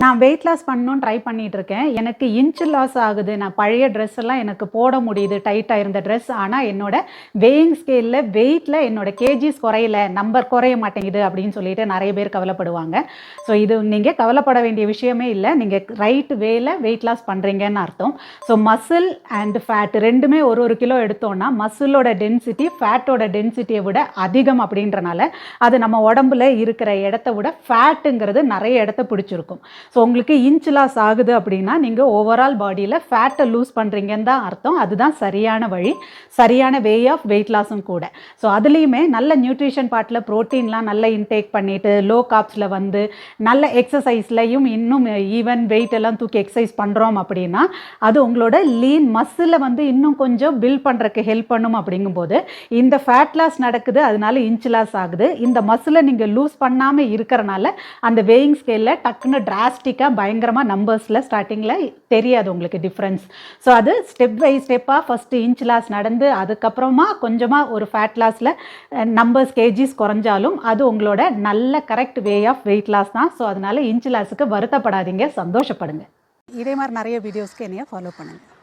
நான் weight loss பண்ணணும்னு try பண்ணிட்டு இருக்கேன். எனக்கு இன்ச் லாஸ் ஆகுது. நான் பழைய ட்ரெஸ் எல்லாம் எனக்கு போட முடியுது. டைட்டா இருந்த ட்ரெஸ். ஆனா என்னோட வேயிங் ஸ்கேல்ல வெயிட்ல என்னோட கேஜிஸ் குறையல. நம்பர் குறைய மாட்டேங்குது அப்படின்னு சொல்லிட்டு நெறைய பேர் கவலைப்படுவாங்க. ஸோ இது நீங்க கவலைப்பட வேண்டிய விஷயமே இல்ல. நீங்க ரைட் வேல வெயிட் லாஸ் பண்றீங்கன்னு அர்த்தம். ஸோ மசில் அண்ட் ஃபேட் 2மே ஒரு கிலோ எடுத்தோம்னா மசிலோட டென்சிட்டி ஃபேட்டோட டென்சிட்டியை விட அதிகம் அப்படின்றனால அது நம்ம உடம்புல இருக்கிற இடத்த விட ஃபேட்டுங்கிறது நிறைய இடத்த பிடிச்சிருக்கும். ஸோ உங்களுக்கு இன்ச் லாஸ் ஆகுது அப்படின்னா நீங்கள் ஓவரால் பாடியில் ஃபேட்டை லூஸ் பண்ணுறீங்கன்னு தான் அர்த்தம். அதுதான் சரியான வழி, சரியான வே ஆஃப் வெயிட் லாஸும் கூட. ஸோ அதுலேயுமே நல்ல நியூட்ரிஷன் பார்ட்டில் ப்ரோட்டீன்லாம் நல்ல இன்டேக் பண்ணிவிட்டு லோ காப்ஸில் வந்து நல்ல எக்ஸசைஸ்லையும் இன்னும் ஈவன் வெயிட் எல்லாம் தூக்கி எக்ஸசைஸ் பண்ணுறோம் அப்படின்னா அது உங்களோட லீன் மசிலை வந்து இன்னும் கொஞ்சம் பில்ட் பண்ணுறதுக்கு ஹெல்ப் பண்ணும். அப்படிங்கும்போது இந்த ஃபேட் லாஸ் நடக்குது, அதனால இன்ச் லாஸ் ஆகுது. இந்த மசிலை நீங்கள் லூஸ் பண்ணாமல் இருக்கிறனால அந்த வேயிங் ஸ்கேலில் டக்குன்னு டிராஸ்டிக்காக பயங்கரமாக நம்பர்ஸில் ஸ்டார்டிங்கில் தெரியாது உங்களுக்கு டிஃப்ரென்ஸ். ஸோ அது ஸ்டெப் பை ஸ்டெப்பாக ஃபஸ்ட்டு இன்ச் லாஸ் நடந்து அதுக்கப்புறமா கொஞ்சமாக ஒரு ஃபேட் லாஸில் நம்பர்ஸ் கேஜிஸ் குறைஞ்சாலும் அது உங்களோட நல்ல correct way of weight loss தான். ஸோ அதனால இன்ச் லாஸுக்கு வருத்தப்படாதீங்க, சந்தோஷப்படுங்க. இதே மாதிரி நிறைய வீடியோஸ்க்கு என்னைய ஃபாலோ பண்ணுங்கள்.